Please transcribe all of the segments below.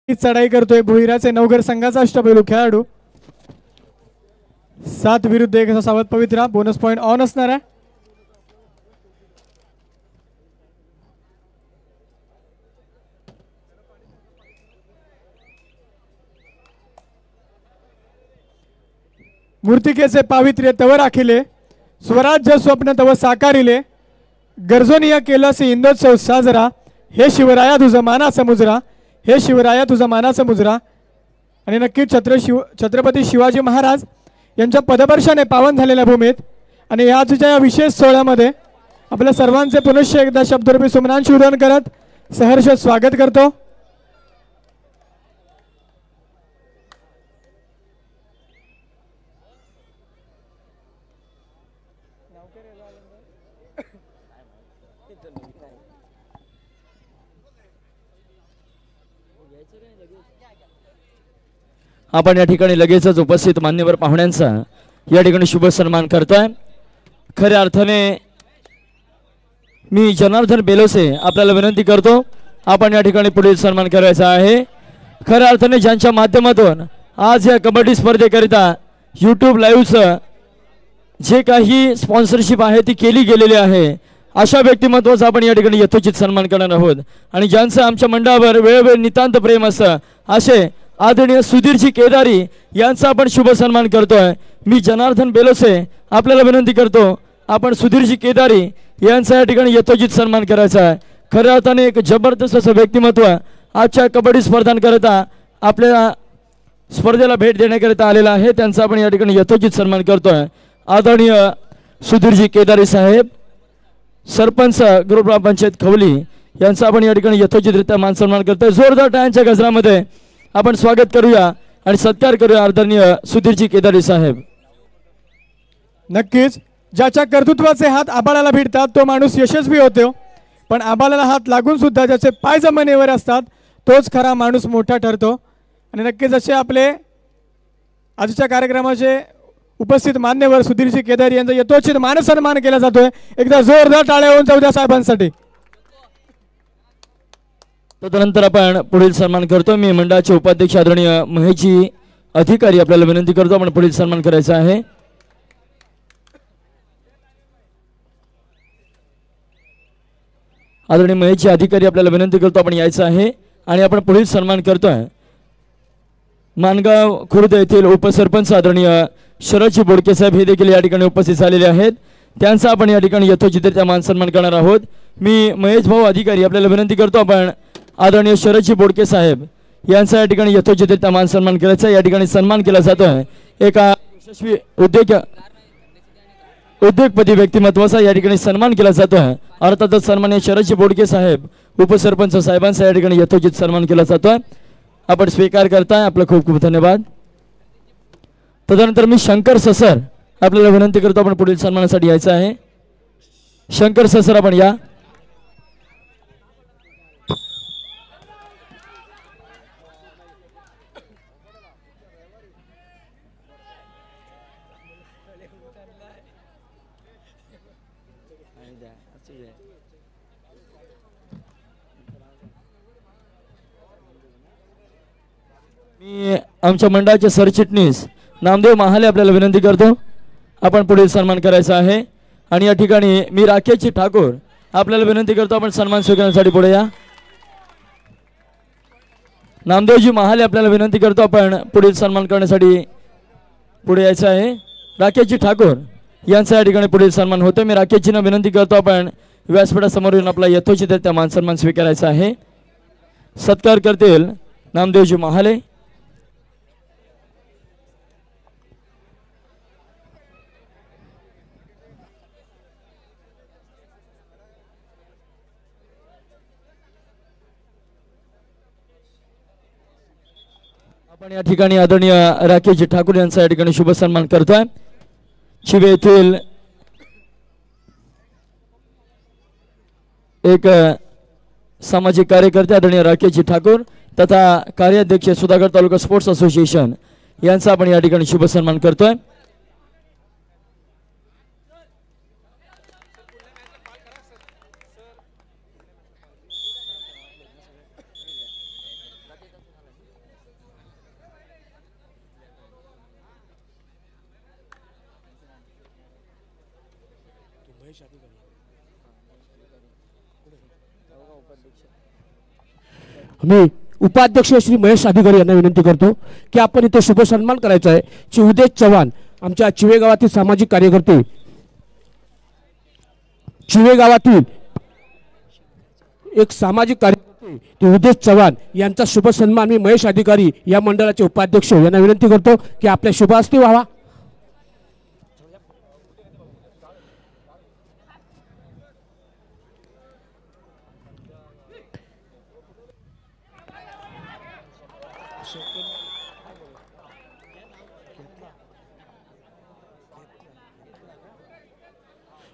चढाई करतोय भुईराचे नवघर संघाचा अष्टपैलू खेळाडू 7 विरुद्ध 1 असा सावध पवित्रा बोनस पॉइंट ऑन असणार आहे। मूर्तिकेचे पावित्र्य तव राखिले स्वराज्य स्वप्न तव साकारिले गरजोनिया केलास इंदोत्सव साजरा हे शिवराया तुझा मानाचा मुजरा हे शिवराया तुझा मानाचा मुजरा। आणि नक्कीच छत्रपती शिवाजी महाराज यांच्या पदवर्षाने पावन झालेल्या भूमीत आणि याच्या विशेष सोहळ्यामध्ये आपल्या सर्वांचे पुनश्च एकदा शब्दरूपी सुमनांची उधळण करत सहर्ष स्वागत करतो। आपण या ठिकाणी लगेचच उपस्थित मान्यवर पाहुण्यांचा या ठिकाणी शुभ सन्मान करतोय। खऱ्या अर्थाने मी जनार्दन बेलोसे आपल्याला विनंती करतो आपण या ठिकाणी पुढील सन्मान करायचा आहे। खऱ्या अर्थाने ज्यांच्या माध्यमातून आज या कबड्डी स्पर्धेकरिता YouTube लाईव्हचं जे काही स्पॉन्सरशिप आहे ती केली गेलेली आहे अशा व्यक्तिमत्वाचा आपण या ठिकाणी यथोचित सन्मान करणार आहोत आणि ज्यांचं आमच्या मंडळावर वेळोवेळी नितांत प्रेम असतं असे आदरणीय सुधीरजी केदारी यांचा आपण शुभ सन्मान करतोय। मी जनार्दन बेलोसे आपल्याला विनंती करतो आपण सुधीरजी केदारी यांचा या ठिकाणी यथोचित सन्मान करायचा आहे। खऱ्या अर्थाने एक जबरदस्त असं व्यक्तिमत्व आजच्या कबड्डी स्पर्धांकरिता आपल्या स्पर्धेला भेट देण्याकरिता आलेला आहे त्यांचा आपण या ठिकाणी यथोचित सन्मान करतोय। आदरणीय सुधीरजी केदारी साहेब सरपंच ग्रामपंचायत खवली यांचा आपण या ठिकाणी यथोचितरित्या मान सन्मान करतोय। जोरदार टाळ्यांच्या गजरामध्ये आपण स्वागत करूया आणि सत्कार करूया आदरणीय सुधीरजी केदारी साहेब। नक्कीच ज्याच्या कर्तृत्वाचे हात आबाळाला भिडतात तो माणूस यशस्वी होतो पण आबाळाला हात लागून सुद्धा ज्याचे पाय जमिनीवर असतात तोच खरा माणूस मोठा ठरतो। आणि नक्कीच असे आपले आजच्या कार्यक्रमाचे उपस्थित मान्यवर सुधीरजी केदारी यांचा यथोचित मानसन्मान केला जातोय। एकदा जोरदार टाळ्या होऊन जाऊ द्या साहेबांसाठी। तदनंतर आपण पुढील सन्मान करतो। मी मंडळाचे उपाध्यक्ष आदरणीय महेशजी अधिकारी आपल्याला विनंती करतो आपण पुढील सन्मान करायचा आहे। आदरणीय महेशजी अधिकारी आपल्याला विनंती करतो आपण यायचं आहे आणि आपण पुढील सन्मान करतोय मानगाव खुर्द येथील उपसरपंच आदरणीय शरदजी बोडके साहेब हे देखील या ठिकाणी उपस्थित झालेले आहेत त्यांचा आपण या ठिकाणी यथोचितरित्या मान सन्मान करणार आहोत. मी महेश भाऊ अधिकारी आपल्याला विनंती करतो, आपण आदरणीय शरदजी बोडके साहेब यांचा या ठिकाणी यथोचितरित्या मान सन्मान करायचा. या ठिकाणी सन्मान केला जातोय एका यशस्वी उद्योगपती व्यक्तिमत्वाचा या ठिकाणी सन्मान केला जातोय. अर्थातच सन्मान्य शरदजी बोडके साहेब उपसरपंच साहेबांचा या ठिकाणी यथोचित सन्मान केला जातोय. आपण स्वीकार करताय, आपलं खूप खूप धन्यवाद. तदनंतर मी शंकर ससर आपल्याला विनंती करतो, आपण पुढील सन्मानासाठी यायचं आहे. शंकर ससर आपण या. मी आमच्या मंडळाचे सरचिटणीस नामदेव महाले आपल्याला विनंती करतो, आपण पुढील सन्मान करायचा आहे. आणि या ठिकाणी मी राकेशजी ठाकूर आपल्याला विनंती करतो, आपण सन्मान स्वीकारण्यासाठी पुढे या. नामदेवजी महाले आपल्याला विनंती करतो, आपण पुढील सन्मान करण्यासाठी पुढे यायचं आहे. राकेशजी ठाकूर यांचा या ठिकाणी पुढील सन्मान होतो. मी राकेशजींना विनंती करतो, आपण व्यासपीठासमोर येऊन आपला यथोचितरित्या मान सन्मान स्वीकारायचा आहे. सत्कार करतील नामदेवजी महाले. आपण या ठिकाणी आदरणीय राकेशजी ठाकूर यांचा या ठिकाणी शुभ सन्मान करतोय. शिवे येथील एक सामाजिक कार्यकर्ते आदरणीय राकेशजी ठाकूर तथा कार्याध्यक्ष सुधागड तालुका स्पोर्ट्स असोसिएशन यांचा आपण या ठिकाणी शुभ सन्मान करतोय. मी उपाध्यक्ष श्री महेश अधिकारी यांना विनंती करतो की आपण इथे शुभ सन्मान करायचा आहे. श्री उदय चव्हाण आमच्या चिवे गावातील सामाजिक कार्यकर्ते, चिवे गावातील एक सामाजिक कार्यकर्ते ते उदय चव्हाण यांचा शुभ सन्मान मी महेश अधिकारी या मंडळाचे उपाध्यक्ष यांना विनंती करतो की आपल्या शुभ हस्ते व्हावा.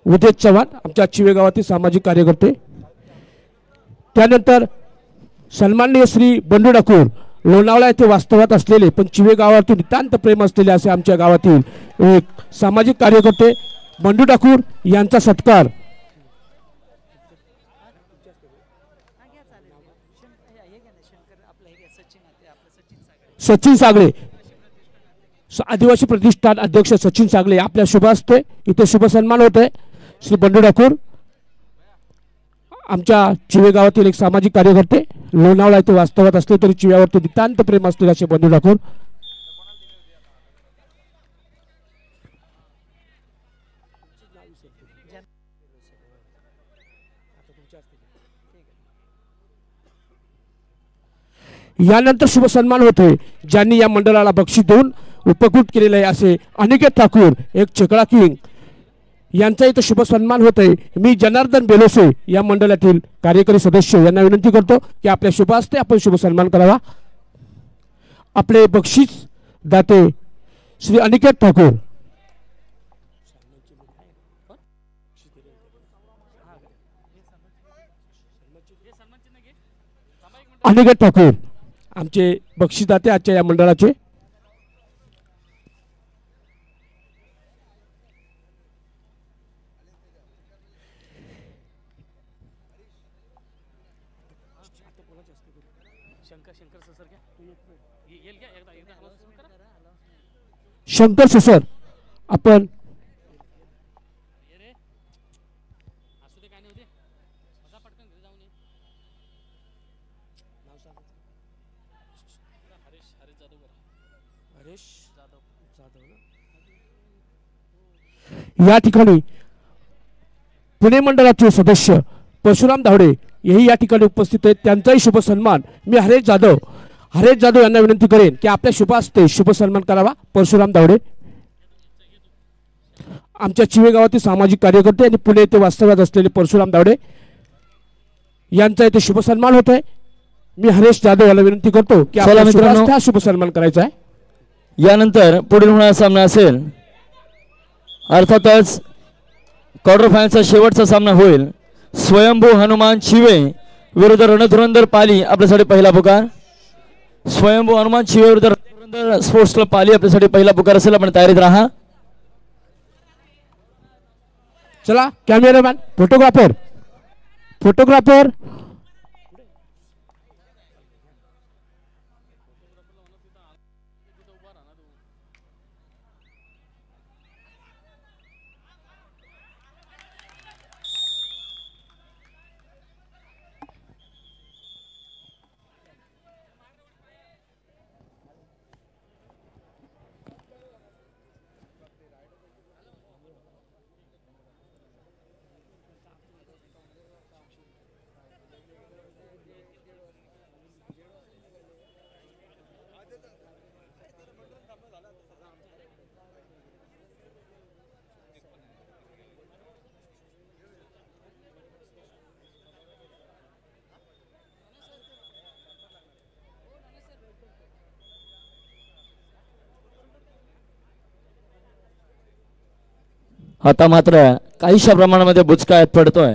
उदय चव्हाण आमच्या चिवे गावातील सामाजिक कार्यकर्ते. त्यानंतर सन्माननीय श्री बंडू ठाकूर लोणावळा येथे वास्तवात असलेले पण चिवे गावावरती नितांत प्रेम असलेले असे आमच्या गावातील एक सामाजिक कार्यकर्ते बंडू ठाकूर यांचा सत्कार सचिन सागळे आदिवासी प्रतिष्ठान अध्यक्ष सचिन सागळे आपल्या शुभ हस्ते इथे शुभ सन्मान होत आहे. श्री बंडू ठाकूर आमच्या चिवे गावातील एक सामाजिक कार्यकर्ते लोणावळा येथे वास्तवात असले तरी चिव्यावरती नितांत प्रेम असलेले असे बंडू ठाकूर. यानंतर शुभ सन्मान होते ज्यांनी या मंडळाला बक्षीस देऊन उपकृत केलेले आहे असे अनिकेत ठाकूर एक चकडा किंग यांचा इथं शुभ सन्मान होत आहे. मी जनार्दन बेलोसे या मंडळातील कार्यकारी सदस्य यांना विनंती करतो की आपल्या शुभ हस्ते आपण शुभ सन्मान करावा. आपले बक्षीस दाते श्री अनिकेत ठाकूर अनिकेत ठाकूर आमचे बक्षीसदाते आजच्या या मंडळाचे. शंकर ससर आपण या ठिकाणी पुणे मंडळाचे सदस्य परशुराम धावडे हेही या ठिकाणी उपस्थित आहेत, त्यांचाही शुभ सन्मान मी हरेश जाधव यांना विनंती करेन की आपल्या शुभ हस्ते शुभ सन्मान करावा. परशुराम धावडे आमच्या चिवे गावातील सामाजिक कार्यकर्ते आणि पुणे येथे वास्तव्यात असलेले परशुराम धावडे यांचा इथे शुभ सन्मान होत आहे. मी हरेश जाधव याला विनंती करतो की आपल्या शुभ हस्ते हा शुभ सन्मान करायचा आहे. यानंतर पुढील होणारा सामना असेल, अर्थातच क्वार्टर फायनलचा शेवटचा सामना होईल. स्वयंभू हनुमान चिवे विरुद्ध रणधुरंदर पाली आपल्यासाठी पहिला पुकार. स्वयंभू हनुमान चिवे विरुद्ध रणधुरंदर स्पोर्ट्स क्लब पाली आपल्यासाठी पहिला पुकार असेल. आपण तयारीत राहा. चला कॅमेरामॅन, फोटोग्राफर आता मात्र काहीशा प्रमाणामध्ये बुचकाळ्यात पडतोय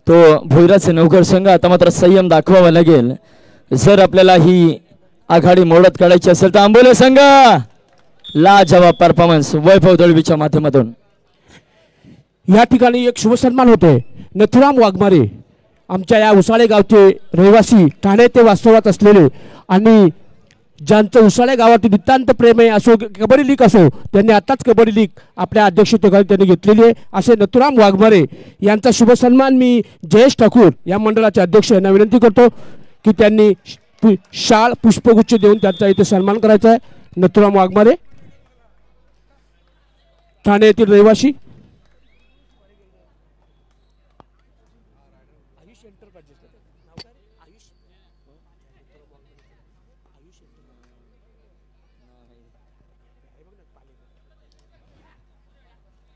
तो भोईराचे नवघर संघ. आता मात्र संयम दाखवावा लागेल जर आपल्याला ही आघाडी मोडत काढायची असेल तर. आंबोले संघ लाजवाब परफॉर्मन्स वैभव दळवीच्या माध्यमातून या ठिकाणी एक शुभ सन्मान होतोय. नथुराम वाघमारे आमच्या या उसाळे गावचे रहिवासी, ठाणे ते वास्तव्यात असलेले आणि ज्यांचं उसाळे गावातील नितांत प्रेम आहे, असो कबड्डी लीग असो, त्यांनी आताच कबड्डी लीग आपल्या अध्यक्षतेखाली त्यांनी घेतलेली आहे. असे नथुराम वाघमारे यांचा शुभ सन्मान मी जयेश ठाकूर या मंडळाचे अध्यक्ष यांना विनंती करतो की त्यांनी शाल पुष्पगुच्छ देऊन त्यांचा इथे सन्मान करायचा आहे. नथुराम वाघमारे ठाणे येथील रहिवासी.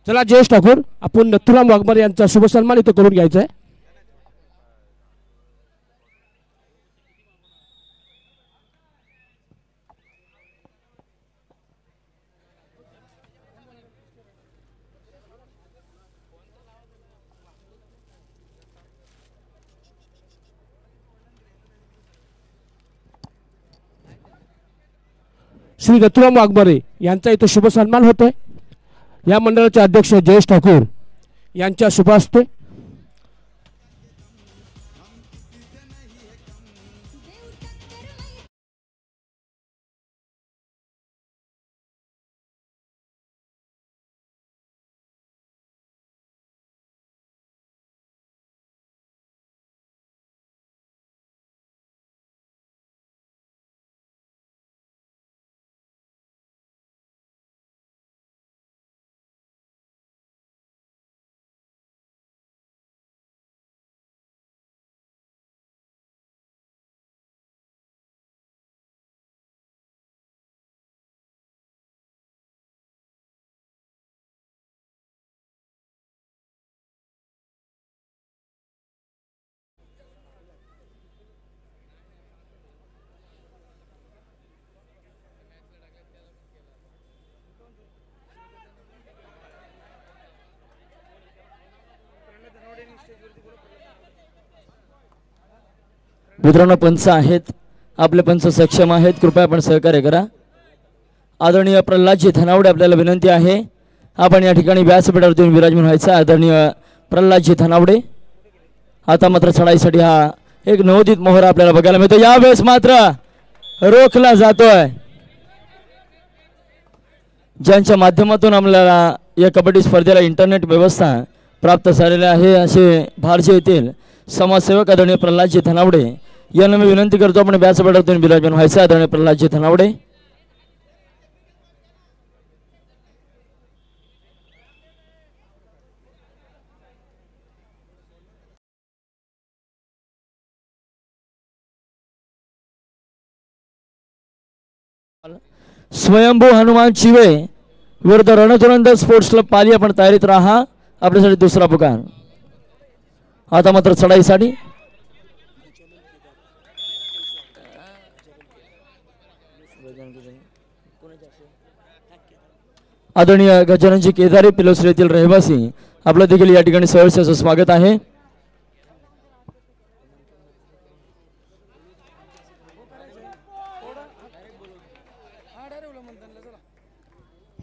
चला जयेश ठाकूर, आपण नथुराम वाघमारे यांचा शुभ सन्मान इथे करून घ्यायचा आहे. श्री नथुराम वाघमारे यांचा इथे शुभ सन्मान होतोय. या मंडळाचे अध्यक्ष जयेश ठाकूर यांच्या शुभ हस्ते. मित्रांनो पंच आहेत, आपले पंच सक्षम आहेत, कृपया आपण सहकार्य करा. आदरणीय प्रल्हादजी धनावडे आपल्याला विनंती आहे आपण या ठिकाणी व्यासपीठावरती विराजमान व्हायचं. आदरणीय प्रल्हादजी धनावडे. आता मात्र चढाईसाठी हा एक नवोदित मोहरा आपल्याला बघायला मिळतो. यावेळेस मात्र रोखला जातोय. ज्यांच्या माध्यमातून आपल्याला या कबड्डी स्पर्धेला इंटरनेट व्यवस्था प्राप्त झालेली आहे असे भारजे येथील समाजसेवक आदरणीय प्रल्हादजी धनावडे यांना मी विनंती करतो आपण व्यासपीठावरून विराजमान व्हायचं. आदरणीय प्रल्हादजी धनावडे. स्वयंभू हनुमान चिवे विरुद्ध रणधुरंदर स्पोर्ट्स क्लब पाली. आपण तयारीत राहा. आपल्यासाठी दुसरा पुकार. आता मात्र चढाईसाठी आदरणीय गजाननजी केदारे पिलोसरे येथील रहिवासी आपलं देखील या ठिकाणी सहर्ष स्वागत आहे.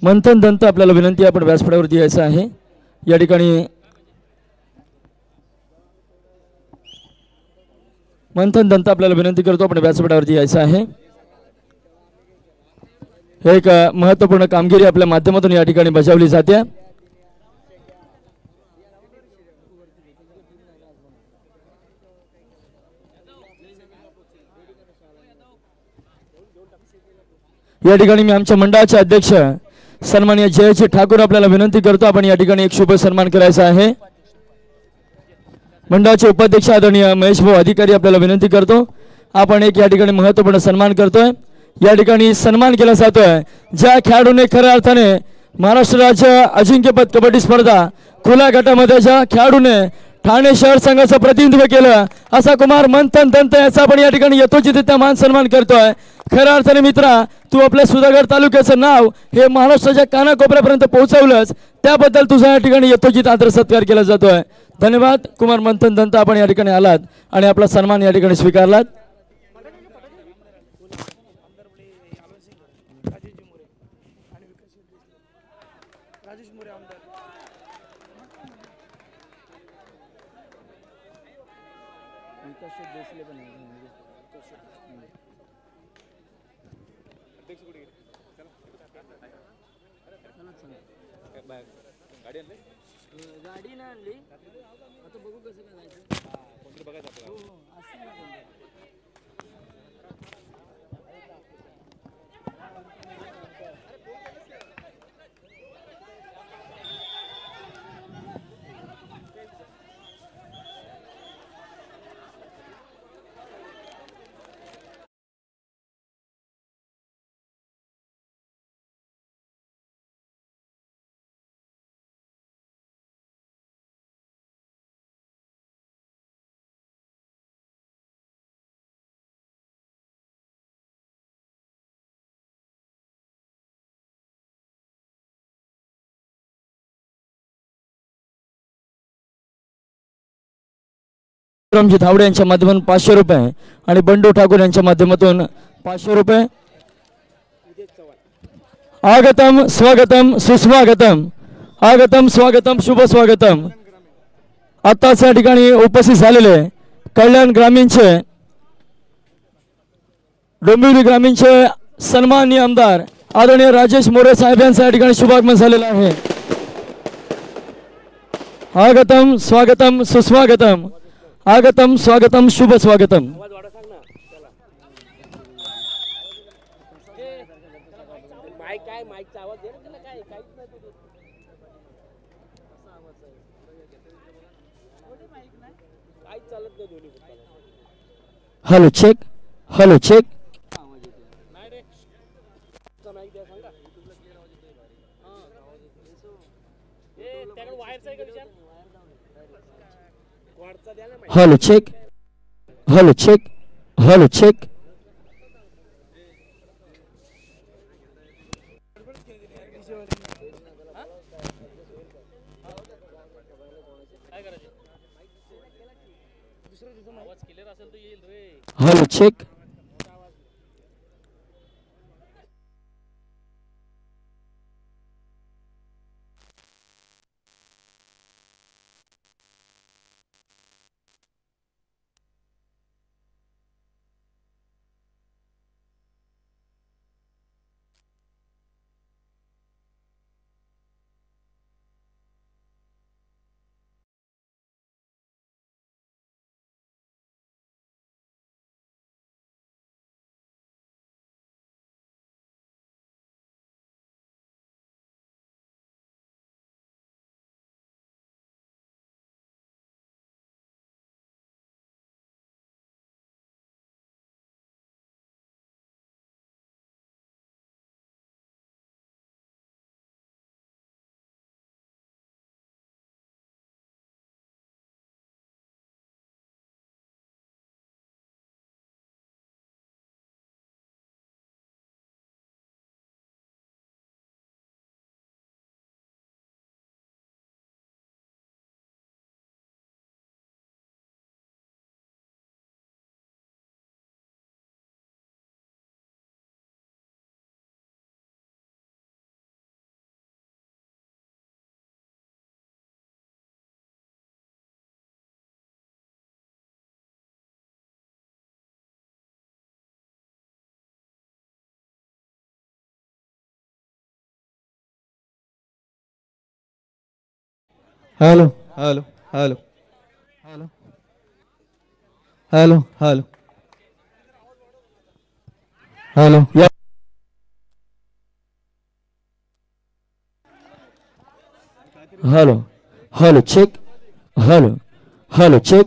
मंथन दंत आपल्याला विनंती आपण व्यासपीठावरती यायचं आहे. या ठिकाणी मंथन दंत आपल्याला विनंती करतो आपण व्यासपीठावरती यायचं आहे. एक महत्त्वपूर्ण कामगिरी आपल्या माध्यमातून या ठिकाणी बजावली जाते. या ठिकाणी मी आमच्या मंडळाचे अध्यक्ष सन्माननीय जयजी ठाकूर आपल्याला विनंती करतो आपण या ठिकाणी एक शुभ सन्मान करायचा आहे. मंडळाचे उपाध्यक्ष आदरणीय महेश भाऊ अधिकारी आपल्याला विनंती करतो आपण एक या ठिकाणी महत्त्वपूर्ण सन्मान करतोय. या ठिकाणी सन्मान केला जातोय ज्या खेळाडूने खऱ्या अर्थाने महाराष्ट्र राज्य अजिंक्यपद कबड्डी स्पर्धा खुल्या गटामध्ये ज्या खेळाडूने ठाणे शहर संघाचं प्रतिनिधित्व केलं असा कुमार मंथन दंत याचा आपण या ठिकाणी यथोचितरित्या मान सन्मान करतोय. खऱ्या अर्थाने मित्रा तू आपल्या सुधागड तालुक्याचं नाव हे महाराष्ट्राच्या कानाकोपऱ्यापर्यंत पोहोचवलंच त्याबद्दल तुझा या ठिकाणी यथोचित आदर सत्कार केला जातोय. धन्यवाद कुमार मंथन दंत आपण या ठिकाणी आलात आणि आपला सन्मान या ठिकाणी स्वीकारलात. रामजी धावडे यांच्या माध्यमातून 500 रुपये आणि बंडू ठाकूर यांच्या माध्यमातून 500 रुपये. आगतम स्वागतम सुस्वागतम आगतम स्वागतम शुभ स्वागतम. आताच या ठिकाणी उपस्थित झालेले कल्याण ग्रामीणचे डोंबिवली ग्रामीणचे सन्माननीय आमदार आदरणीय राजेश मोरे साहेब यांचं या ठिकाणी शुभागमन झालेलं आहे. आगतम स्वागतम सुस्वागतम आगतम स्वागतम शुभ स्वागतम. Hello check hello check. Hello check hello check hello check. Hello check hello hello hello hello hello hello hello या hello hello check hello hello check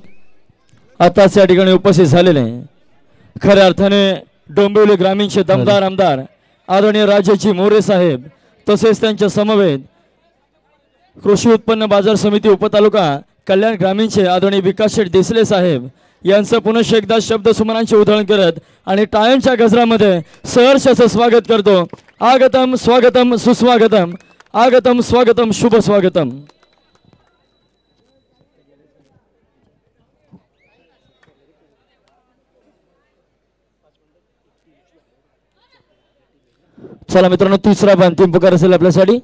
आताच या ठिकाणी उपस्थित झालेले खऱ्या अर्थाने डोंबिवली ग्रामीणचे दमदार आमदार आदरणीय राजाजी मोरे साहेब तसेच त्यांच्या समवेत कृषी उत्पन्न बाजार समिती उपतालुका कल्याण ग्रामीणचे आदरणीय विकास शेठ देसले साहेब यांचं पुनश्च एकदा शब्द सुमनांचे उधळण करत आणि टाळ्यांच्या गजरामध्ये सहर्ष असं स्वागत करतो. आगतम स्वागतम सुस्वागतम आगतम स्वागतम शुभ स्वागतम. चला मित्रांनो तिसरा अंतिम पुकार असेल आपल्यासाठी.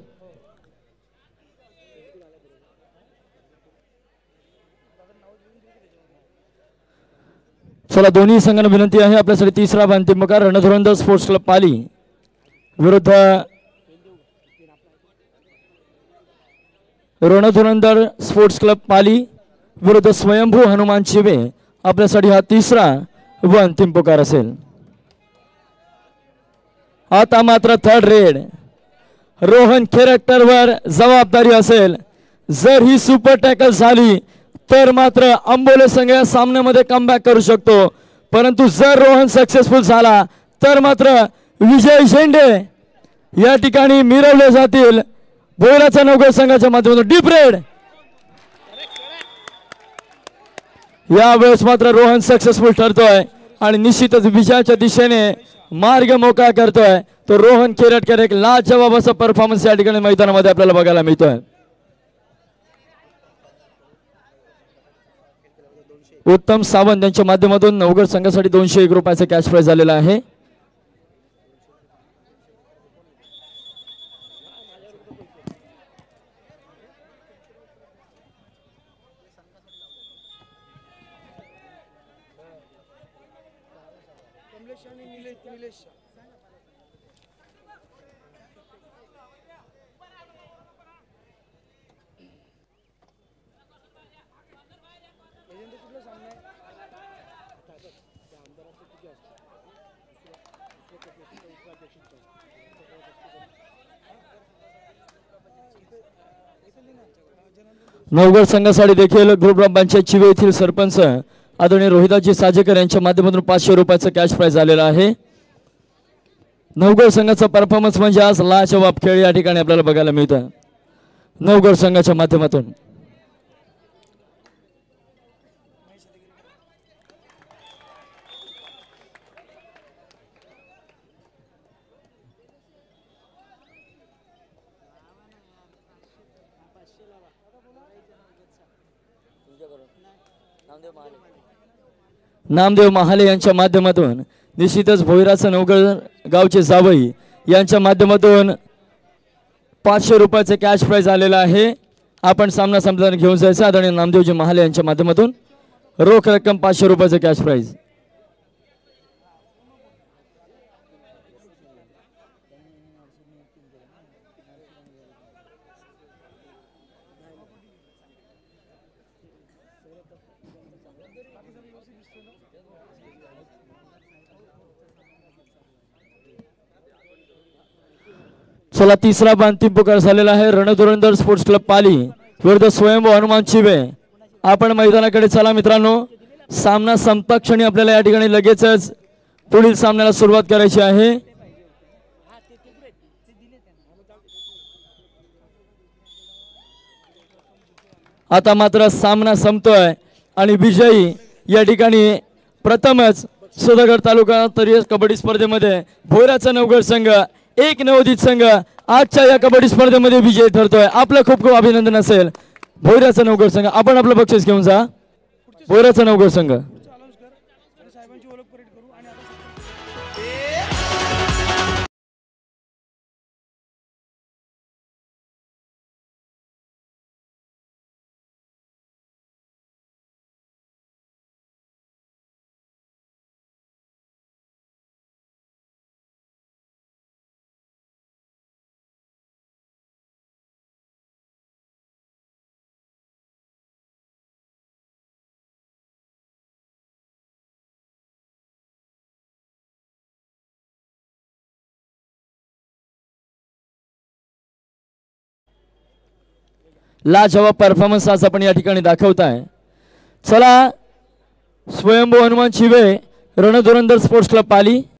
चला दोन्ही संघांना विनंती आहे आपल्यासाठी तिसरा अंतिम पुकार रणधुरंदर स्पोर्ट्स क्लब पाली विरुद्ध रणधुरंदर स्पोर्ट्स क्लब पाली विरुद्ध स्वयंभू हनुमान चिवे आपल्यासाठी हा तिसरा व अंतिम पुकार असेल. आता मात्र थर्ड रेड रोहन खेरक्टरवर जबाबदारी असेल. जर ही सुपर टॅकल झाली तर मात्र अंबोले संघ या सामन्यामध्ये कमबॅक करू शकतो. परंतु जर रोहन सक्सेसफुल झाला तर मात्र विजय झेंडे या ठिकाणी मिरवले जातील. भोयराचा नवगड संघाच्या माध्यमातून डीप रेड. यावेळेस मात्र रोहन सक्सेसफुल ठरतोय आणि निश्चितच विजयाच्या दिशेने मार्ग मोकळा करतोय. तो रोहन खेरटकर एक लाजवाब असा परफॉर्मन्स या ठिकाणी मैदानामध्ये आपल्याला बघायला मिळतोय. उत्तम सावंत यांच्या माध्यमातून नवगड संघासाठी 201 रुपयाचा कॅश प्राइज झालेला आहे. नवगड संघासाठी देखील ग्रुप पंचायत चिवे येथील सरपंच आदरणीय रोहिदाजी साजेकर यांच्या माध्यमातून 500 रुपयाचा कॅश प्राइज आलेला आहे. नवगड संघाचा परफॉर्मन्स म्हणजे आज लाजवाब खेळ या ठिकाणी आपल्याला बघायला मिळतोय नवगड संघाच्या माध्यमातून. नामदेव महाले यांच्या माध्यमातून निश्चितच भोईराचा नवगड गावचे जावई यांच्या माध्यमातून 500 रुपयाचे कॅश प्राइज आलेला आहे. आपण सामना संपल्यानंतर घेऊन जायचं. आदरणीय नामदेवजी महाले यांच्या माध्यमातून रोख रक्कम 500 रुपयाचे कॅश प्राइज. चला तिसरा अंतिम पुकार झालेला आहे. रणधुरंदर स्पोर्ट्स क्लब पाली विरुद्ध स्वयंभू हनुमान चिवे. आपण मैदानाकडे चला मित्रांनो. सामना संपता क्षणी आपल्याला या ठिकाणी लगेचच पुढील सामन्याला सुरुवात करायची आहे. आता मात्र सामना संपतोय आणि विजयी या ठिकाणी प्रथमच सुधागड तालुका स्तरीय कबड्डी स्पर्धेमध्ये भोयराचा नवगड संघ एक नवोदित संघ आजच्या या कबड्डी स्पर्धेमध्ये विजयी ठरतोय. आपलं खूप खूप अभिनंदन असेल भोयराचा नवगड संघ. आपण आपलं बक्षीस घेऊन जा. भोयराचा नवगड संघ. लाजवाब परफॉर्मन्स आज आपण या ठिकाणी दाखवताय। चला स्वयंभू हनुमान शिवे रणधुरंदर स्पोर्ट्स क्लब पाली